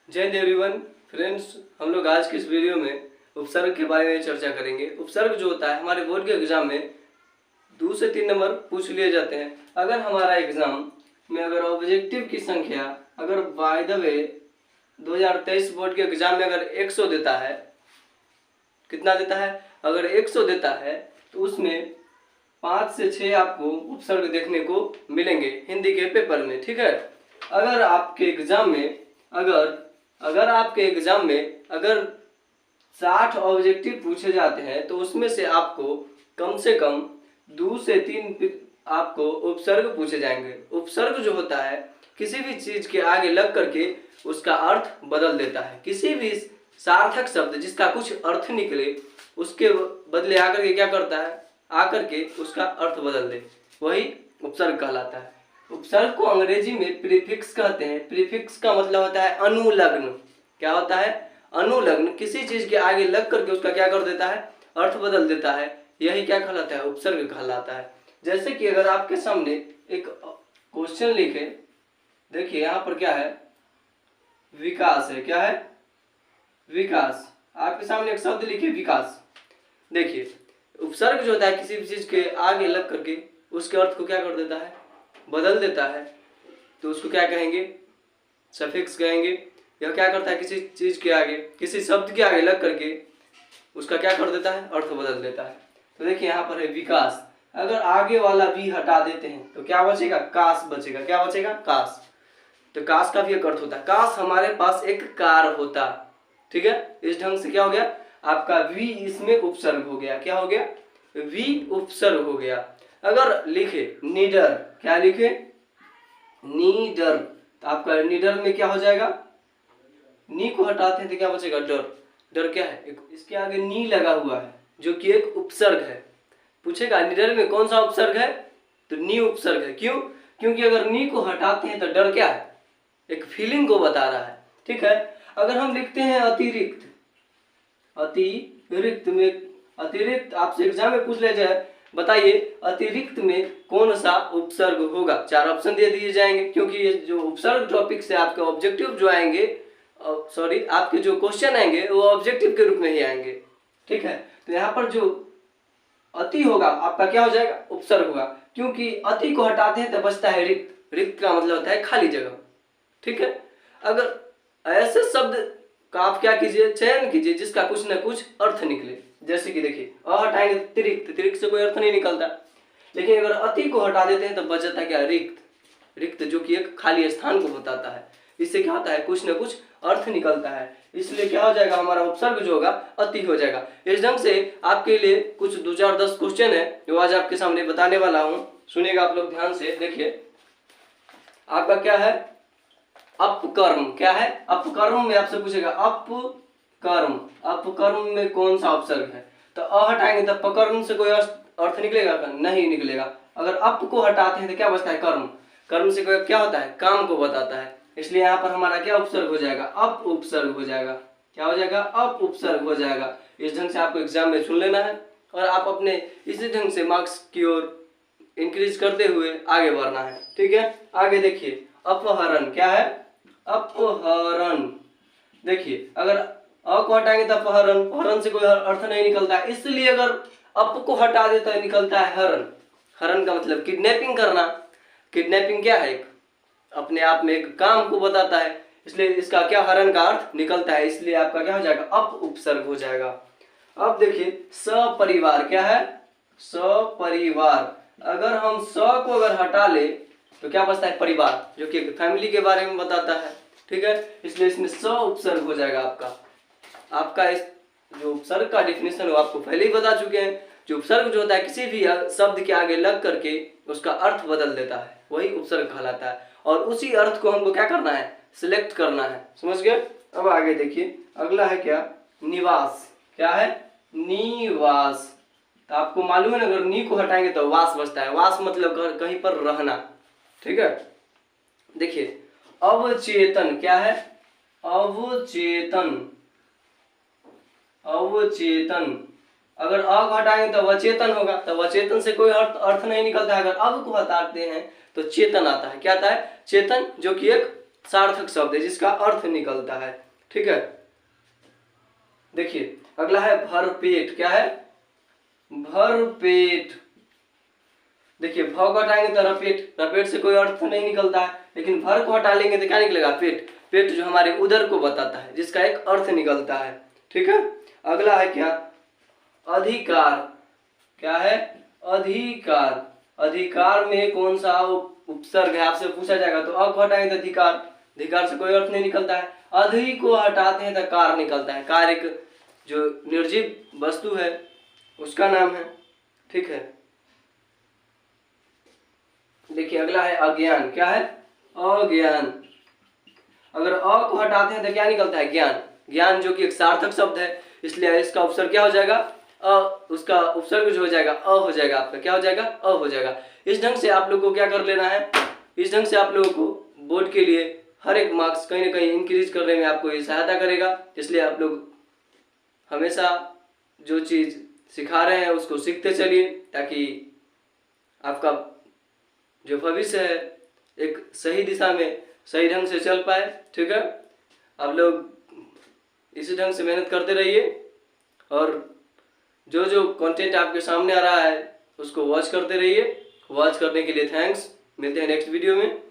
जय Hind everyone friends, हम लोग आज की इस वीडियो में उपसर्ग के बारे में चर्चा करेंगे। उपसर्ग जो होता है हमारे बोर्ड के एग्जाम में 2 से 3 नंबर पूछ लिए जाते हैं। अगर हमारा एग्जाम में अगर ऑब्जेक्टिव की संख्या अगर बाय द वे 2023 बोर्ड के एग्जाम में अगर 100 देता है, कितना देता है? अगर 100 देता है तो उसमें 5 से 6 आपको उपसर्ग देखने को मिलेंगे हिंदी के पेपर में। ठीक है। अगर आपके एग्जाम में अगर 60 ऑब्जेक्टिव पूछे जाते हैं तो उसमें से आपको कम से कम 2 से 3 आपको उपसर्ग पूछे जाएंगे। उपसर्ग जो होता है किसी भी चीज के आगे लग करके उसका अर्थ बदल देता है। किसी भी सार्थक शब्द जिसका कुछ अर्थ निकले उसके बदले आकर के क्या करता है? आकर के उसका अर्थ बदल दे, वही उपसर्ग कहलाता है। उपसर्ग को अंग्रेजी में प्रीफिक्स कहते हैं। प्रीफिक्स का मतलब होता है अनुलग्न। क्या होता है? अनुलग्न। किसी चीज के आगे लग करके उसका क्या कर देता है? अर्थ बदल देता है। यही क्या कहलाता है? उपसर्ग कहलाता है। जैसे कि अगर आपके सामने एक क्वेश्चन लिखे, देखिए यहाँ पर क्या है? विकास है। क्या है? विकास। आपके सामने एक शब्द लिखे विकास। देखिए उपसर्ग जो होता है किसी भी चीज के आगे लग करके उसके अर्थ को क्या कर देता है? बदल देता है। तो उसको क्या कहेंगे? सफिक्स कहेंगे। यह क्या करता है? किसी चीज के आगे, किसी शब्द के आगे लग करके उसका क्या कर देता है? अर्थ बदल देता है। तो देखिए यहाँ पर है विकास। अगर आगे वाला भी हटा देते हैं तो क्या बचेगा? काश बचेगा। क्या बचेगा? काश। तो काश का भी एक अर्थ होता है। काश हमारे पास एक कार होता। ठीक है। इस ढंग से क्या हो गया? आपका वी इसमें उपसर्ग हो गया। क्या हो गया? वी उपसर्ग हो गया। अगर लिखे नीडर, क्या लिखे? नीडर, तो आपका नीडर में क्या हो जाएगा? नी को हटाते हैं तो क्या बचेगा? डर। डर क्या है? इसके आगे नी लगा हुआ है जो कि एक उपसर्ग है। पूछेगा नीडर में कौन सा उपसर्ग है? तो नी उपसर्ग है। क्यों? क्योंकि अगर नी को हटाते हैं तो डर क्या है? एक फीलिंग को बता रहा है। ठीक है। अगर हम लिखते हैं अतिरिक्त, अतिरिक्त में, अतिरिक्त आपसे एग्जाम में पूछ ले जाए, बताइए अतिरिक्त में कौन सा उपसर्ग होगा? 4 ऑप्शन दे दिए जाएंगे क्योंकि ये जो उपसर्ग टॉपिक से आपके ऑब्जेक्टिव जो आएंगे, सॉरी आपके जो क्वेश्चन आएंगे वो ऑब्जेक्टिव के रूप में ही आएंगे। ठीक है। तो यहाँ पर जो अति होगा आपका क्या हो जाएगा? उपसर्ग होगा। क्योंकि अति को हटाते हैं तो बचता है रिक्त। रिक्त का मतलब होता है खाली जगह। ठीक है। अगर ऐसे शब्द का आप क्या कीजिए? चयन कीजिए जिसका कुछ न कुछ अर्थ निकले। जैसे कि देखिए अ हटाएंगे तिरिक्त, तिरिक्त से कोई अर्थ नहीं निकलता। लेकिन अगर अति को हटा देते हैं तो बचता है क्या? रिक्त। रिक्त जो कि एक खाली स्थान को बताता है। इससे क्या होता है? कुछ न कुछ अर्थ निकलता है। इसलिए क्या हो जाएगा? हमारा उपसर्ग जो होगा अति हो जाएगा। इस ढंग से आपके लिए कुछ 2 4 10 क्वेश्चन है जो आज आपके सामने बताने वाला हूं। सुनिएगा आप लोग ध्यान से। देखिए आपका क्या है? अपकर्म। क्या है? अपकर्म में आपसे पूछेगा अपकर्म, अपकर्म में कौन सा उपसर्ग है? तो अ हटाएंगे तो पकर्म से कोई अर्थ निकलेगा? नहीं निकलेगा। अगर अप को हटाते हैं तो क्या बचता है? कर्म। कर्म से कोई क्या होता है? काम को बताता है। इसलिए यहाँ पर हमारा क्या उपसर्ग हो जाएगा? अप उपसर्ग हो जाएगा। क्या हो जाएगा? अप उपसर्ग हो जाएगा। इस ढंग से आपको एग्जाम में सुन लेना है और आप अपने इसी ढंग से मार्क्स की ओर इंक्रीज करते हुए आगे बढ़ना है। ठीक है। आगे देखिए अपहरण। क्या है? अपहरण। देखिए अगर अ को हटाएंगे तो अपहरण, हरण से कोई अर्थ नहीं निकलता है। इसलिए अगर अप को हटा देता है निकलता है हरण। हरण का मतलब किडनैपिंग करना। किडनैपिंग क्या है? अपने आप में एक काम को बताता है। इसलिए इसका क्या हरण का अर्थ निकलता है। इसलिए आपका क्या हो जाएगा? अप उपसर्ग हो जाएगा। अब देखिए सपरिवार। क्या है? सपरिवार। अगर हम स को अगर हटा ले तो क्या बचता है? परिवार, जो कि फैमिली के बारे में बताता है। ठीक है। इसलिए इसमें स उपसर्ग हो जाएगा। आपका इस जो उपसर्ग का डेफिनेशन है आपको पहले ही बता चुके हैं। जो उपसर्ग जो होता है किसी भी शब्द के आगे लग करके उसका अर्थ बदल देता है, वही उपसर्ग कहलाता है। और उसी अर्थ को हमको क्या करना है? सिलेक्ट करना है। समझ गए? अब आगे देखिए अगला है क्या? निवास। क्या है? निवास। तो आपको मालूम है ना, अगर नी को हटाएंगे तो वास बचता है। वास मतलब कहीं पर रहना। ठीक है। देखिए अवचेतन। क्या है? अवचेतन। अवचेतन। अगर अ को हटाएंगे तो अवचेतन होगा। तो अवचेतन से कोई अर्थ नहीं निकलता है। अगर अब को हटाते हैं तो चेतन आता है। क्या आता है? चेतन, जो कि एक सार्थक शब्द है जिसका अर्थ निकलता है। ठीक है, देखिए अगला है भरपेट। क्या है? भरपेट। देखिए भ को हटाएंगे तो रपेट, रपेट से कोई अर्थ नहीं निकलता है, लेकिन भर को हटा लेंगे तो क्या निकलेगा? पेट। पेट जो हमारे उदर को बताता है, जिसका एक अर्थ निकलता है। ठीक है, अगला है क्या? अधिकार। क्या है? अधिकार। अधिकार में कौन सा उपसर्ग है आपसे पूछा जाएगा, तो अ को हटाएंगे तो अधिकार, अधिकार से कोई अर्थ नहीं निकलता है। अधि को हटाते हैं तो कार निकलता है, कार एक जो निर्जीव वस्तु है उसका नाम है। ठीक है, देखिए अगला है अज्ञान। क्या है? अज्ञान। अगर अ को हटाते हैं तो क्या निकलता है? ज्ञान। ज्ञान जो कि एक सार्थक शब्द है, इसलिए इसका उपसर्ग क्या हो जाएगा? अ। उसका उपसर्ग जो हो जाएगा अ हो जाएगा, आपका क्या हो जाएगा? अ हो जाएगा। इस ढंग से आप लोग को क्या कर लेना है, इस ढंग से आप लोगों को बोर्ड के लिए हर एक मार्क्स कहीं ना कहीं इंक्रीज करने में आपको ये सहायता करेगा। इसलिए आप लोग हमेशा जो चीज़ सिखा रहे हैं उसको सीखते चलिए, ताकि आपका जो भविष्य है एक सही दिशा में सही ढंग से चल पाए। ठीक है, आप लोग इसी ढंग से मेहनत करते रहिए और जो जो कंटेंट आपके सामने आ रहा है उसको वॉच करते रहिए। वॉच करने के लिए थैंक्स। मिलते हैं नेक्स्ट वीडियो में।